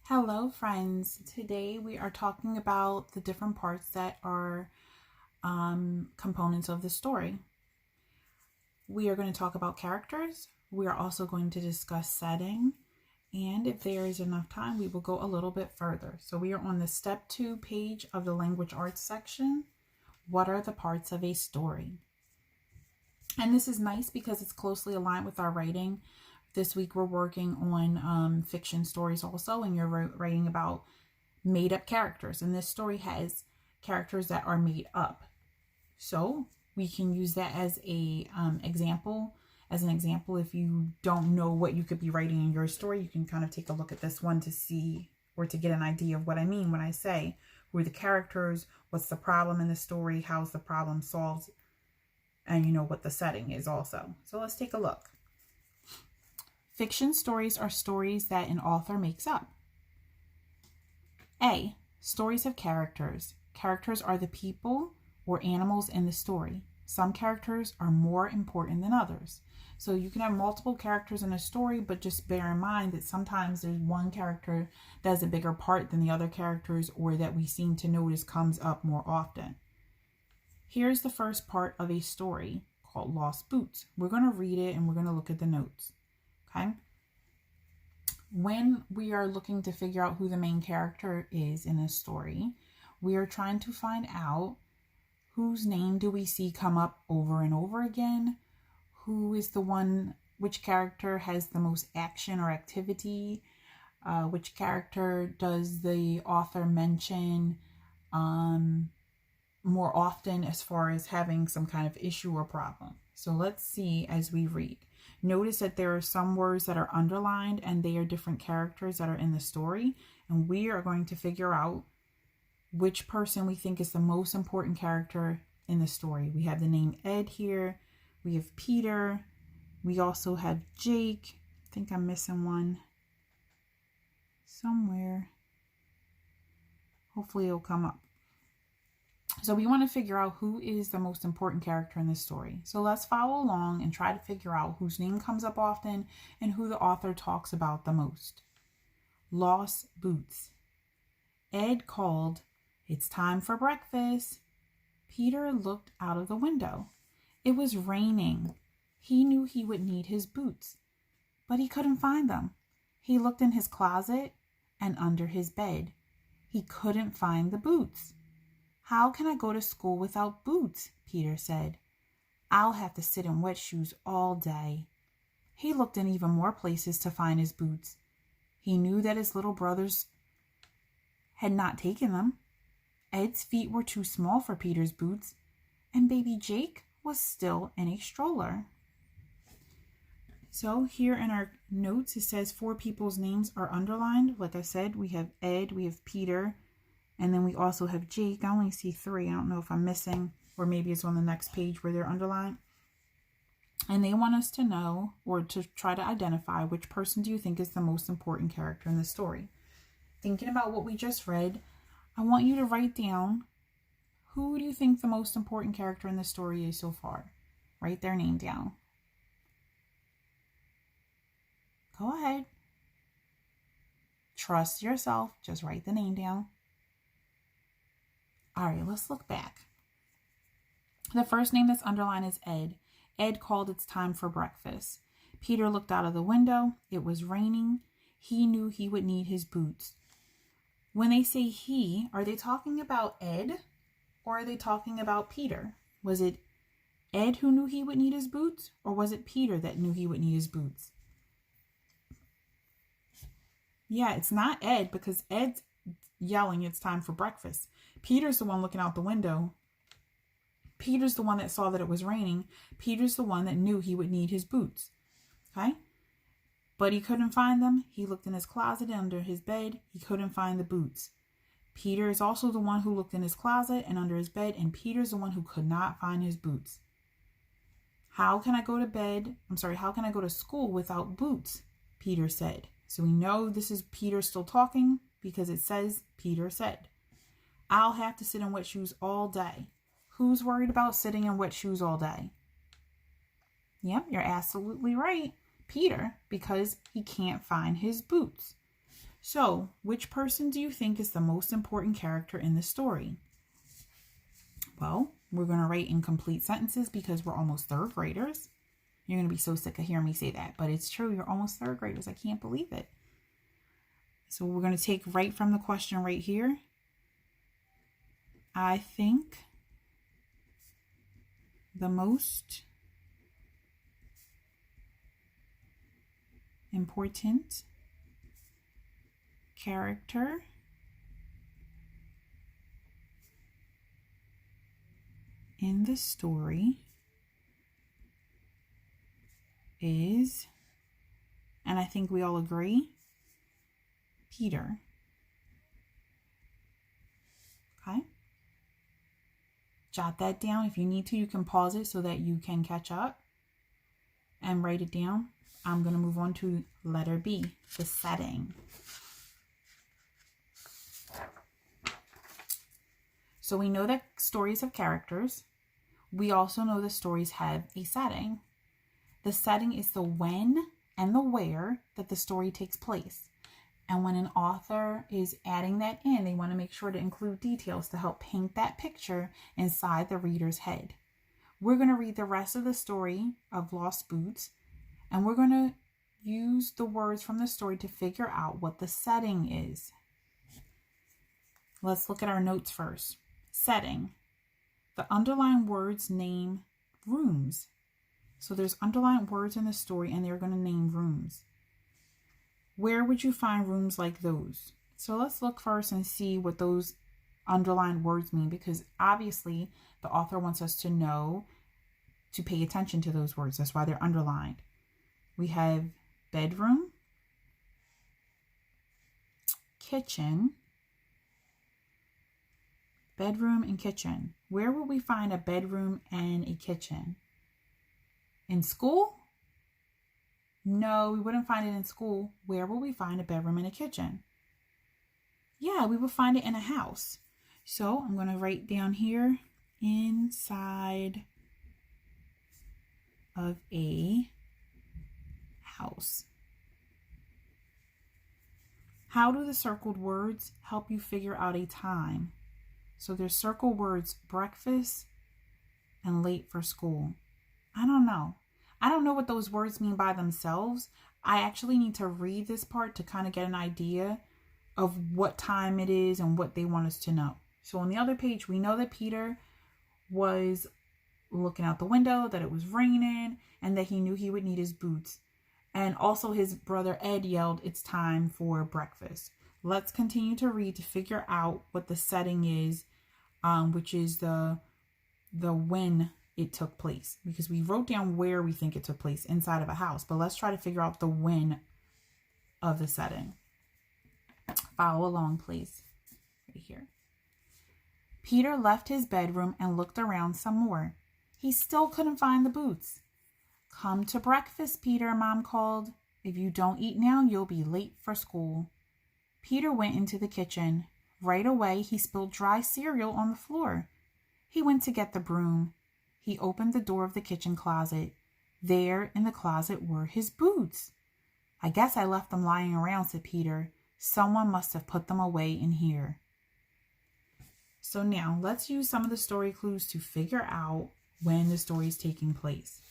Hello, friends. Today we are talking about the different parts that are components of the story. We are going to talk about characters. We are also going to discuss setting. And if there is enough time, we will go a little bit further. So we are on the step 2 page of the language arts section. What are the parts of a story? And this is nice because it's closely aligned with our writing. This week we're working on fiction stories also, and you're writing about made up characters. And this story has characters that are made up. So we can use that as a example. As an example, if you don't know what you could be writing in your story, you can kind of take a look at this one to see or to get an idea of what I mean when I say who are the characters, what's the problem in the story, how's the problem solved, and you know what the setting is also. So let's take a look. Fiction stories are stories that an author makes up. A. Stories have characters. Characters are the people or animals in the story. Some characters are more important than others. So you can have multiple characters in a story, but just bear in mind that sometimes there's one character that has a bigger part than the other characters, or that we seem to notice comes up more often. Here's the first part of a story called Lost Boots. We're going to read it and we're going to look at the notes. Okay? When we are looking to figure out who the main character is in a story, we are trying to find out whose name do we see come up over and over again? Who is the one, which character has the most action or activity? Which character does the author mention more often as far as having some kind of issue or problem? So let's see as we read. Notice that there are some words that are underlined and they are different characters that are in the story. And we are going to figure out which person we think is the most important character in the story. We have the name Ed here. We have Peter. We also have Jake. I think I'm missing one somewhere. Hopefully it'll come up. So we want to figure out who is the most important character in this story. So let's follow along and try to figure out whose name comes up often and who the author talks about the most. Lost Boots. Ed called, "It's time for breakfast." Peter looked out of the window. It was raining. He knew he would need his boots, but he couldn't find them. He looked in his closet and under his bed. He couldn't find the boots. "How can I go to school without boots?" Peter said. "I'll have to sit in wet shoes all day." He looked in even more places to find his boots. He knew that his little brothers had not taken them. Ed's feet were too small for Peter's boots, and baby Jake was still in a stroller. So here in our notes, it says 4 people's names are underlined. Like I said, we have Ed, we have Peter, and then we also have Jake. I only see 3. I don't know if I'm missing, or maybe it's on the next page where they're underlined. And they want us to know, or to try to identify, which person do you think is the most important character in the story. Thinking about what we just read, I want you to write down, who do you think the most important character in the story is so far? Write their name down. Go ahead. Trust yourself. Just write the name down. All right, let's look back. The first name that's underlined is Ed. Ed called, "It's time for breakfast." Peter looked out of the window. It was raining. He knew he would need his boots. When they say he, are they talking about Ed or are they talking about Peter? Was it Ed who knew he would need his boots, or was it Peter that knew he would need his boots? Yeah, it's not Ed, because Ed's yelling, "It's time for breakfast." Peter's the one looking out the window. Peter's the one that saw that it was raining. Peter's the one that knew he would need his boots. Okay? But he couldn't find them. He looked in his closet and under his bed. He couldn't find the boots. Peter is also the one who looked in his closet and under his bed, and Peter's the one who could not find his boots. How can I go to school without boots?" Peter said. So we know this is Peter still talking because it says Peter said. "I'll have to sit in wet shoes all day." Who's worried about sitting in wet shoes all day? Yep, you're absolutely right. Peter, because he can't find his boots. So, which person do you think is the most important character in the story? Well, we're going to write in complete sentences because we're almost third graders. You're going to be so sick of hearing me say that, but it's true. You're almost third graders. I can't believe it. So we're going to take right from the question right here. I think the most important character in the story is, and I think we all agree, Peter. Okay? Jot that down. If you need to, you can pause it so that you can catch up and write it down. I'm going to move on to letter B, the setting. So we know that stories have characters. We also know that stories have a setting. The setting is the when and the where that the story takes place. And when an author is adding that in, they want to make sure to include details to help paint that picture inside the reader's head. We're going to read the rest of the story of Lost Boots, and we're going to use the words from the story to figure out what the setting is. Let's look at our notes first. Setting. The underlined words name rooms. So there's underlined words in the story and they're going to name rooms. Where would you find rooms like those? So let's look first and see what those underlined words mean, because obviously the author wants us to know to pay attention to those words. That's why they're underlined. We have bedroom, kitchen, bedroom and kitchen. Where would we find a bedroom and a kitchen? In school? No, we wouldn't find it in school. Where will we find a bedroom and a kitchen? Yeah, we would find it in a house. So I'm going to write down here, inside of a house. How do the circled words help you figure out a time? So there's circle words, breakfast and late for school. I don't know. I don't know what those words mean by themselves. I actually need to read this part to kind of get an idea of what time it is and what they want us to know. So on the other page, we know that Peter was looking out the window, that it was raining, and that he knew he would need his boots. And also his brother Ed yelled, "It's time for breakfast." Let's continue to read to figure out what the setting is, which is the when it took place, because we wrote down where we think it took place, inside of a house, but let's try to figure out the when of the setting. Follow along, please. Right here. Peter left his bedroom and looked around some more. He still couldn't find the boots. "Come to breakfast, Peter," Mom called. "If you don't eat now, you'll be late for school." Peter went into the kitchen. Right away, he spilled dry cereal on the floor. He went to get the broom. He opened the door of the kitchen closet. There in the closet were his boots. "I guess I left them lying around," said Peter. "Someone must have put them away in here." So now let's use some of the story clues to figure out when the story is taking place.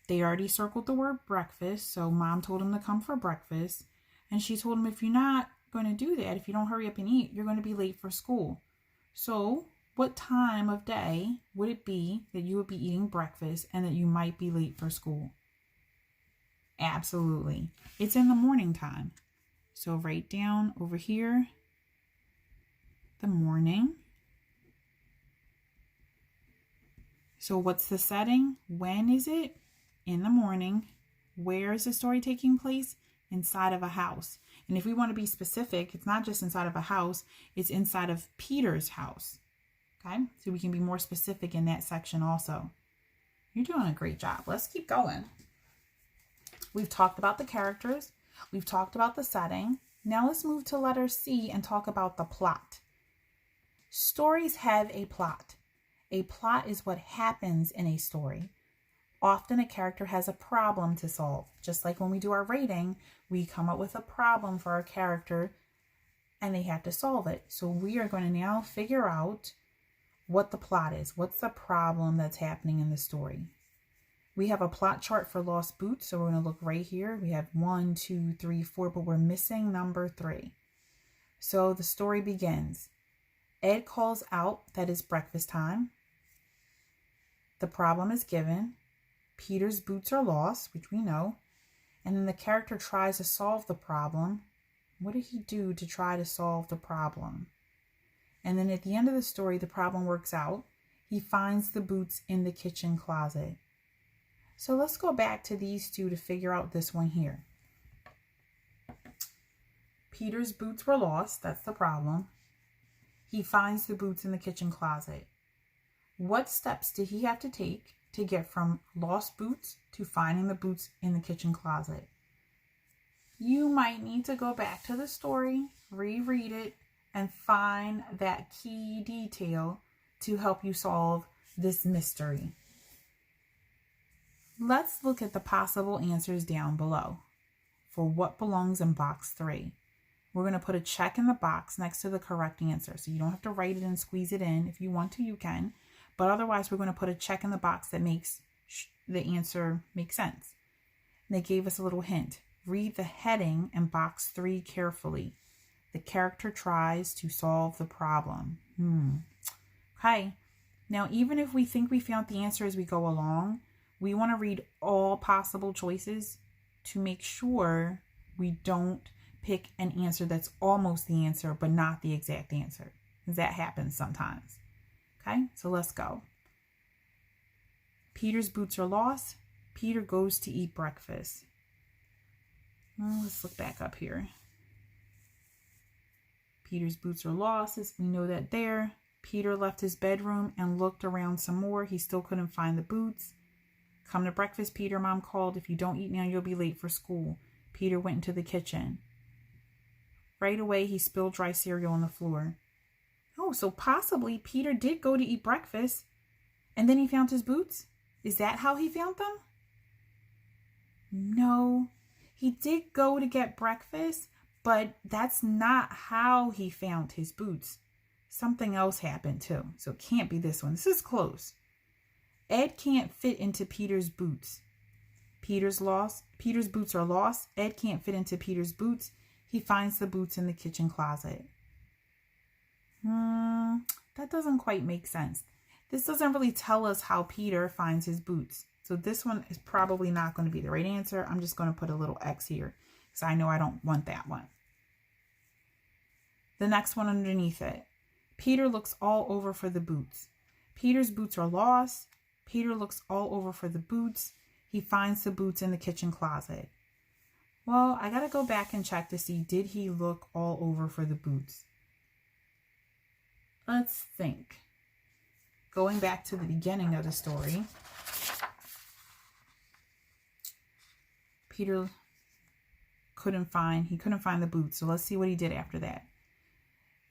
They already circled the word breakfast, so Mom told him to come for breakfast. And she told him, if you're not going to do that, if you don't hurry up and eat, you're going to be late for school. So what time of day would it be that you would be eating breakfast and that you might be late for school? Absolutely. It's in the morning time. So write down over here, the morning. So what's the setting? When is it? In the morning. Where is the story taking place? Inside of a house. And if we want to be specific, it's not just inside of a house, it's inside of Peter's house. Okay, so we can be more specific in that section also. You're doing a great job. Let's keep going. We've talked about the characters. We've talked about the setting. Now let's move to letter C and talk about the plot. Stories have a plot. A plot is what happens in a story. Often a character has a problem to solve. Just like when we do our rating, we come up with a problem for our character and they have to solve it. So we are going to now figure out what the plot is. What's the problem that's happening in the story? We have a plot chart for Lost Boots, so we're going to look right here. We have 1, 2, 3, 4, but we're missing number 3. So the story begins. Ed calls out that it's breakfast time. The problem is given. Peter's boots are lost, which we know. And then the character tries to solve the problem. What did he do to try to solve the problem? And then at the end of the story, the problem works out. He finds the boots in the kitchen closet. So let's go back to these two to figure out this one here. Peter's boots were lost. That's the problem. He finds the boots in the kitchen closet. What steps did he have to take to get from lost boots to finding the boots in the kitchen closet? You might need to go back to the story, reread it, and find that key detail to help you solve this mystery. Let's look at the possible answers down below for what belongs in box 3. We're going to put a check in the box next to the correct answer. So you don't have to write it and squeeze it in. If you want to, you can. But otherwise, we're going to put a check in the box that makes the answer make sense. And they gave us a little hint. Read the heading in box 3 carefully. The character tries to solve the problem. Okay. Now, even if we think we found the answer as we go along, we want to read all possible choices to make sure we don't pick an answer that's almost the answer, but not the exact answer. Because that happens sometimes. Okay, so let's go. Peter's boots are lost. Peter goes to eat breakfast. Well, let's look back up here. Peter's boots are lost. We know that there. Peter left his bedroom and looked around some more. He still couldn't find the boots. Come to breakfast, Peter, Mom called. If you don't eat now, you'll be late for school. Peter went into the kitchen. Right away, he spilled dry cereal on the floor. Oh, so possibly Peter did go to eat breakfast and then he found his boots? Is that how he found them? No, he did go to get breakfast, but that's not how he found his boots. Something else happened too, so it can't be this one. This is close. Ed can't fit into Peter's boots. Peter's boots are lost. Ed can't fit into Peter's boots. He finds the boots in the kitchen closet. That doesn't quite make sense. This doesn't really tell us how Peter finds his boots. So this one is probably not going to be the right answer. I'm just going to put a little X here because I know I don't want that one. The next one underneath it. Peter looks all over for the boots. Peter's boots are lost. Peter looks all over for the boots. He finds the boots in the kitchen closet. Well, I got to go back and check to see, did he look all over for the boots? Let's think. Going back to the beginning of the story, Peter couldn't find the boots. So let's see what he did after that.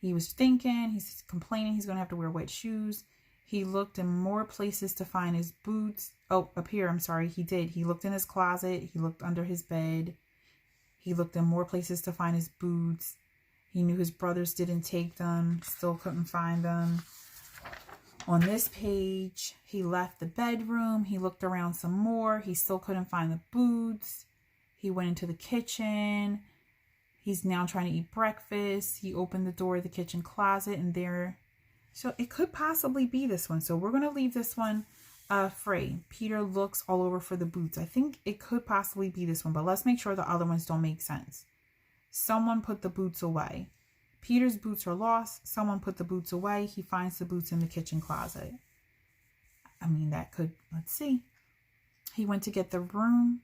He was thinking, he's complaining he's going to have to wear wet shoes. He looked in more places to find his boots. Oh, up here, I'm sorry, he did. He looked in his closet. He looked under his bed. He looked in more places to find his boots. He knew his brothers didn't take them, still couldn't find them. On this page, he left the bedroom. He looked around some more. He still couldn't find the boots. He went into the kitchen. He's now trying to eat breakfast. He opened the door of the kitchen closet and there. So it could possibly be this one. So we're going to leave this one free. Peter looks all over for the boots. I think it could possibly be this one, but let's make sure the other ones don't make sense. Someone put the boots away. Peter's boots are lost. Someone put the boots away. He finds the boots in the kitchen closet. I mean, that could, let's see. He went to get the broom.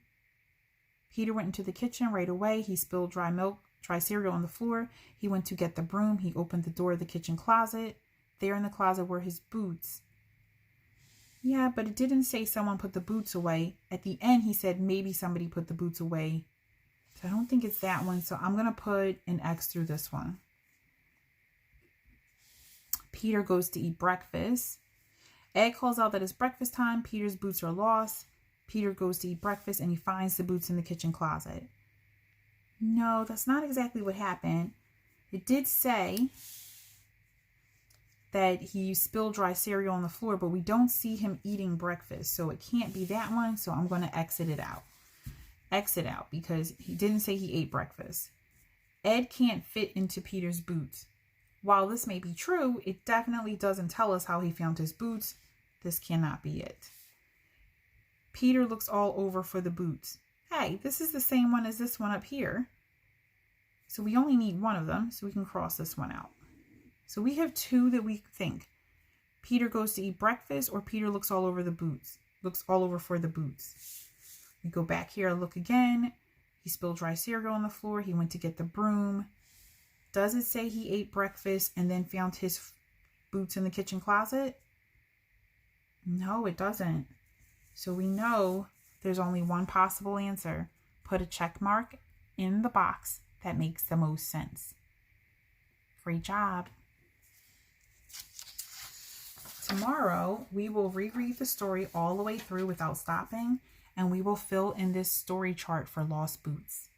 Peter went into the kitchen right away. He spilled dry cereal on the floor. He went to get the broom. He opened the door of the kitchen closet. There in the closet were his boots. Yeah, but it didn't say someone put the boots away. At the end, he said maybe somebody put the boots away. So I don't think it's that one. So I'm going to put an X through this one. Peter goes to eat breakfast. Ed calls out that it's breakfast time. Peter's boots are lost. Peter goes to eat breakfast and he finds the boots in the kitchen closet. No, that's not exactly what happened. It did say that he spilled dry cereal on the floor, but we don't see him eating breakfast. So it can't be that one. So I'm going to exit it out. Exit out because he didn't say he ate breakfast. Ed can't fit into Peter's boots. While this may be true, it definitely doesn't tell us how he found his boots. This cannot be it. Peter looks all over for the boots. Hey, this is the same one as this one up here. So we only need one of them, so we can cross this one out. So we have two that we think. Peter goes to eat breakfast, or Peter looks all over the boots. Looks all over for the boots. We go back here, look again. He spilled dry cereal on the floor. He went to get the broom. Does it say he ate breakfast and then found his boots in the kitchen closet? No, it doesn't. So we know there's only one possible answer. Put a check mark in the box that makes the most sense. Great job. Tomorrow, we will reread the story all the way through without stopping, and we will fill in this story chart for lost boots.